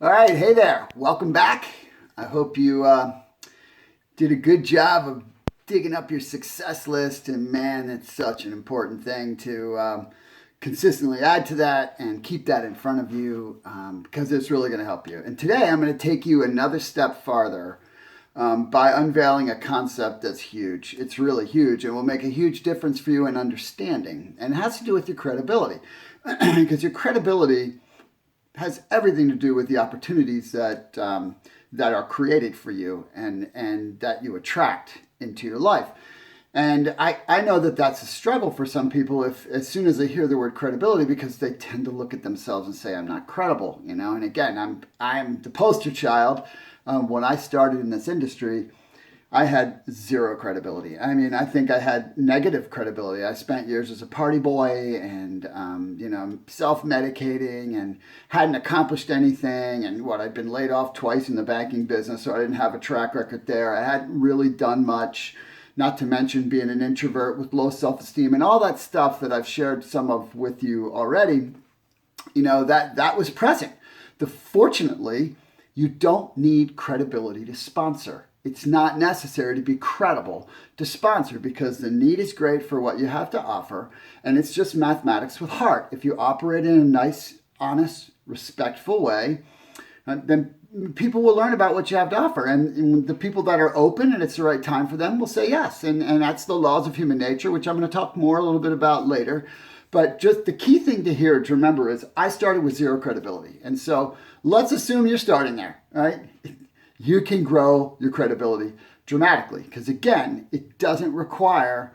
All right, hey there. Welcome back. I hope you did a good job of digging up your success list. And man, it's such an important thing to consistently add to that and keep that in front of you because it's really going to help you. And today I'm going to take you another step farther by unveiling a concept that's huge. It's really huge and will make a huge difference for you in understanding. And it has to do with your credibility because your credibility has everything to do with the opportunities that are created for you and that you attract into your life. And I know that that's a struggle for some people if as soon as they hear the word credibility, because they tend to look at themselves and say, I'm not credible, you know. And again, I'm the poster child. When I started in this industry, I had zero credibility. I mean, I think I had negative credibility. I spent years as a party boy and, self-medicating and hadn't accomplished anything. And I'd been laid off twice in the banking business, so I didn't have a track record there. I hadn't really done much, not to mention being an introvert with low self-esteem and all that stuff that I've shared some of with you already. That was present. Fortunately, you don't need credibility to sponsor. It's not necessary to be credible to sponsor because the need is great for what you have to offer, and it's just mathematics with heart. If you operate in a nice, honest, respectful way, then people will learn about what you have to offer. And the people that are open and it's the right time for them will say yes. And that's the laws of human nature, which I'm going to talk more a little bit about later. But just the key thing to hear to remember is I started with zero credibility. And so let's assume you're starting there, right? You can grow your credibility dramatically because, again, it doesn't require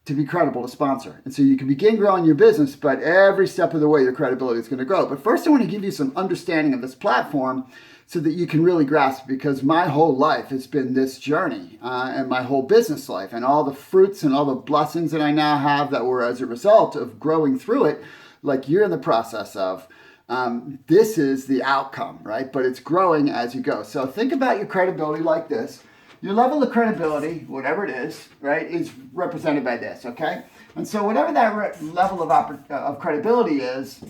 to be credible to sponsor. And so you can begin growing your business, but every step of the way, your credibility is going to grow. But first, I want to give you some understanding of this platform so that you can really grasp, because my whole life has been this journey and my whole business life and all the fruits and all the blessings that I now have that were as a result of growing through it, like you're in the process of. This is the outcome, right? But it's growing as you go. So think about your credibility like this. Your level of credibility, whatever it is, right, is represented by this, okay? And so whatever that level of credibility is,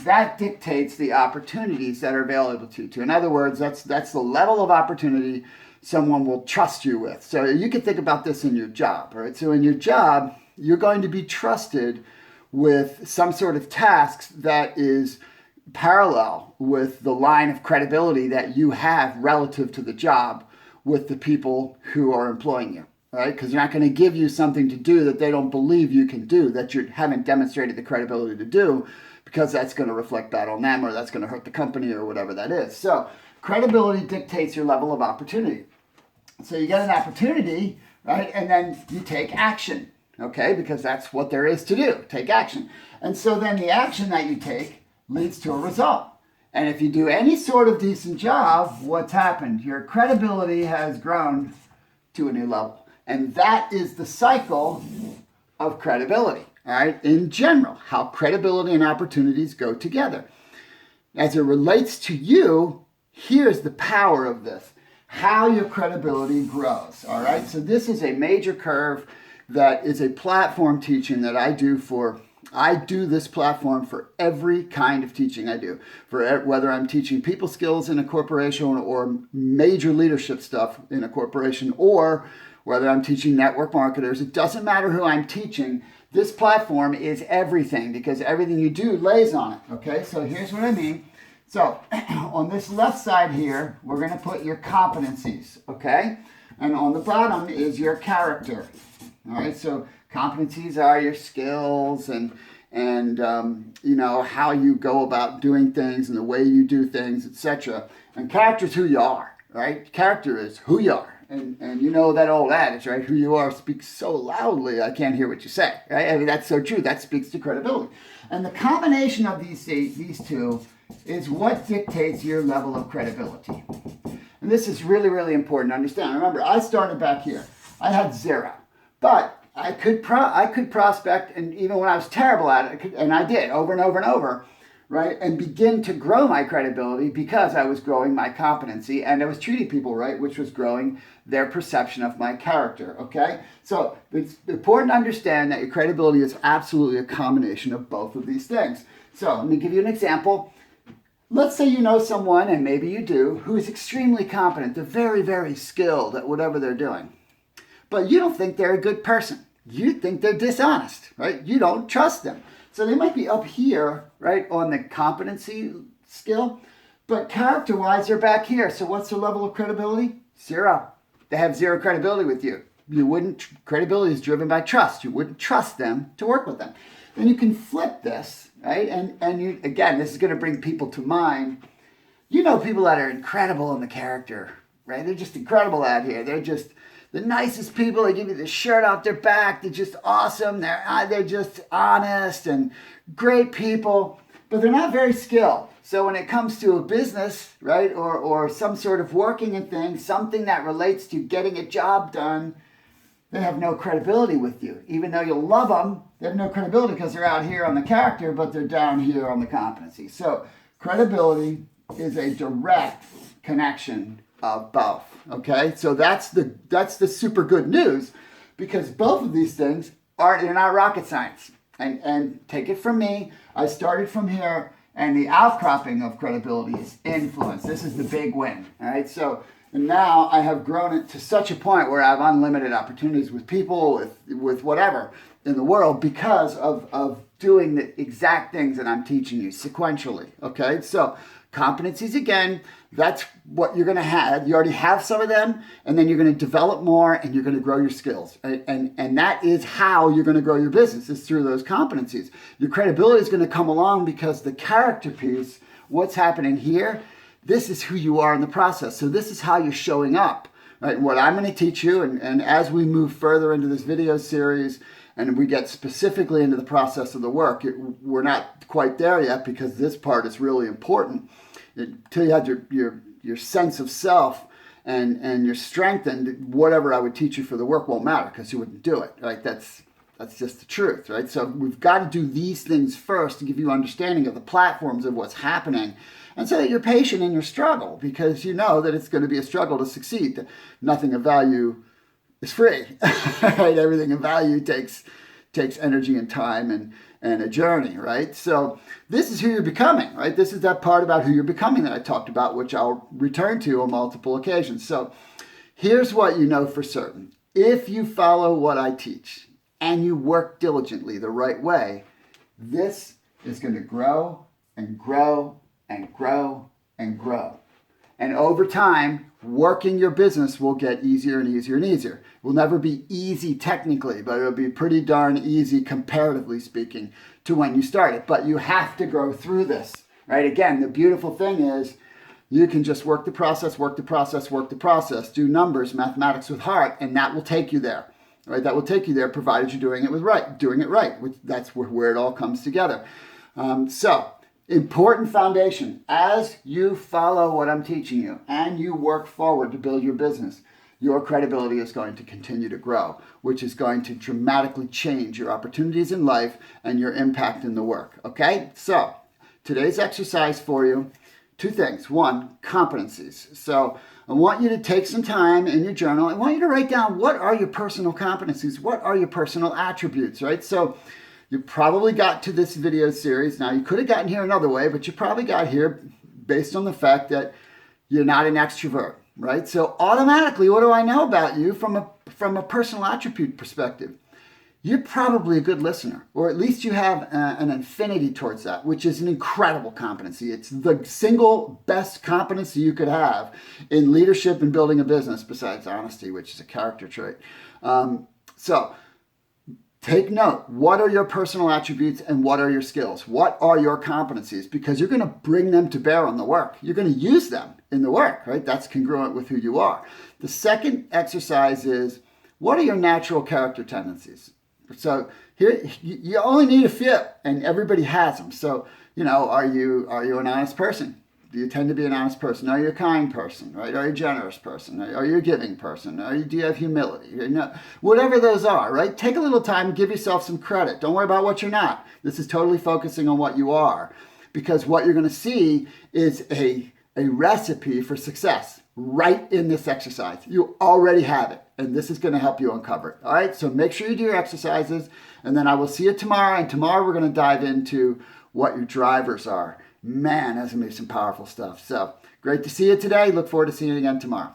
that dictates the opportunities that are available to you. In other words, that's the level of opportunity someone will trust you with. So you can think about this in your job, right? So in your job, you're going to be trusted with some sort of tasks that is parallel with the line of credibility that you have relative to the job with the people who are employing you, right? Because they're not going to give you something to do that they don't believe you can do, that you haven't demonstrated the credibility to do, because that's going to reflect bad on them or that's going to hurt the company or whatever that is. So credibility dictates your level of opportunity. So you get an opportunity, right? And then you take action. Okay, because that's what there is to do, take action. And so then the action that you take leads to a result. And if you do any sort of decent job, what's happened? Your credibility has grown to a new level. And that is the cycle of credibility, all right? In general, how credibility and opportunities go together. As it relates to you, here's the power of this, how your credibility grows, all right? So this is a major curve that is a platform teaching that I do this platform for every kind of teaching I do, for whether I'm teaching people skills in a corporation or major leadership stuff in a corporation, or whether I'm teaching network marketers. It doesn't matter who I'm teaching. This platform is everything because everything you do lays on it. Okay, so here's what I mean. So on this left side here, we're going to put your competencies, okay? And on the bottom is your character. All right, so competencies are your skills and how you go about doing things and the way you do things, etc. And character is who you are, right? Character is who you are. And you know that old adage, right? Who you are speaks so loudly, I can't hear what you say, right? I mean, that's so true. That speaks to credibility. And the combination of these two is what dictates your level of credibility. And this is really, really important to understand. Remember, I started back here. I had zero. But I could prospect, and even when I was terrible at it, and I did over and over and over, right, and begin to grow my credibility because I was growing my competency and I was treating people right, which was growing their perception of my character, okay? So it's important to understand that your credibility is absolutely a combination of both of these things. So let me give you an example. Let's say you know someone, and maybe you do, who is extremely competent. They're very, very skilled at whatever they're doing. But you don't think they're a good person. You think they're dishonest, right? You don't trust them. So they might be up here, right, on the competency skill, but character-wise, they're back here. So what's their level of credibility? 0. They have 0 credibility with you. Credibility is driven by trust. You wouldn't trust them to work with them. Then you can flip this, right? And you, again, this is going to bring people to mind. You know people that are incredible in the character, right? They're just incredible out here. They're just the nicest people. They give you the shirt off their back. They're just awesome. They're just honest and great people, but they're not very skilled. So when it comes to a business, right, or some sort of working a thing, something that relates to getting a job done, they have no credibility with you. Even though you'll love them, they have no credibility because they're out here on the character, but they're down here on the competency. So credibility is a direct connection of both. Okay, so that's the super good news, because both of these things they're not rocket science. And take it from me, I started from here, and the outcropping of credibility is influence. This is the big win. All right, so now I have grown it to such a point where I have unlimited opportunities with people, with whatever in the world, because of doing the exact things that I'm teaching you sequentially. Okay, so competencies, again, that's what you're going to have. You already have some of them, and then you're going to develop more, and you're going to grow your skills. And that is how you're going to grow your business, is through those competencies. Your credibility is going to come along because the character piece, what's happening here, this is who you are in the process. So this is how you're showing up, right? What I'm going to teach you, and as we move further into this video series, and we get specifically into the process of the work, we're not quite there yet, because this part is really important. Until you have your sense of self and your strength, and whatever I would teach you for the work won't matter, because you wouldn't do it, right? That's just the truth, right? So we've got to do these things first to give you understanding of the platforms of what's happening, and so that you're patient in your struggle, because you know that it's going to be a struggle to succeed. Nothing of value is free, right? Everything of value takes energy and time and a journey, right? So this is who you're becoming, right? This is that part about who you're becoming that I talked about, which I'll return to on multiple occasions. So here's what you know for certain. If you follow what I teach and you work diligently the right way, this is going to grow and grow and grow and grow. And over time, working your business will get easier and easier and easier. It will never be easy technically, but it'll be pretty darn easy, comparatively speaking, to when you start it. But you have to go through this, right? Again, the beautiful thing is you can just work the process, do numbers, mathematics with heart, and that will take you there, right? That will take you there, provided you're doing it right. That's where it all comes together. Important foundation. As you follow what I'm teaching you and you work forward to build your business, your credibility is going to continue to grow, which is going to dramatically change your opportunities in life and your impact in the work. Okay? So today's exercise for you, 2 things. 1, competencies. So I want you to take some time in your journal. I want you to write down, what are your personal competencies? What are your personal attributes, right? So you probably got to this video series. Now, you could have gotten here another way, but you probably got here based on the fact that you're not an extrovert, right? So automatically, what do I know about you from a personal attribute perspective? You're probably a good listener, or at least you have an affinity towards that, which is an incredible competency. It's the single best competency you could have in leadership and building a business, besides honesty, which is a character trait. So take note. What are your personal attributes and what are your skills? What are your competencies? Because you're going to bring them to bear on the work. You're going to use them in the work, right? That's congruent with who you are. The second exercise is, what are your natural character tendencies? So here, you only need a few, and everybody has them. So, are you an honest person? Do you tend to be an honest person? Are you a kind person, right? Are you a generous person? Are you a giving person? Do you have humility? Whatever those are, right? Take a little time, give yourself some credit. Don't worry about what you're not. This is totally focusing on what you are, because what you're going to see is a recipe for success right in this exercise. You already have it, and this is going to help you uncover it. All right, so make sure you do your exercises, and then I will see you tomorrow. And tomorrow we're going to dive into what your drivers are man, that's going to be some powerful stuff. So great to see you today. Look forward to seeing you again tomorrow.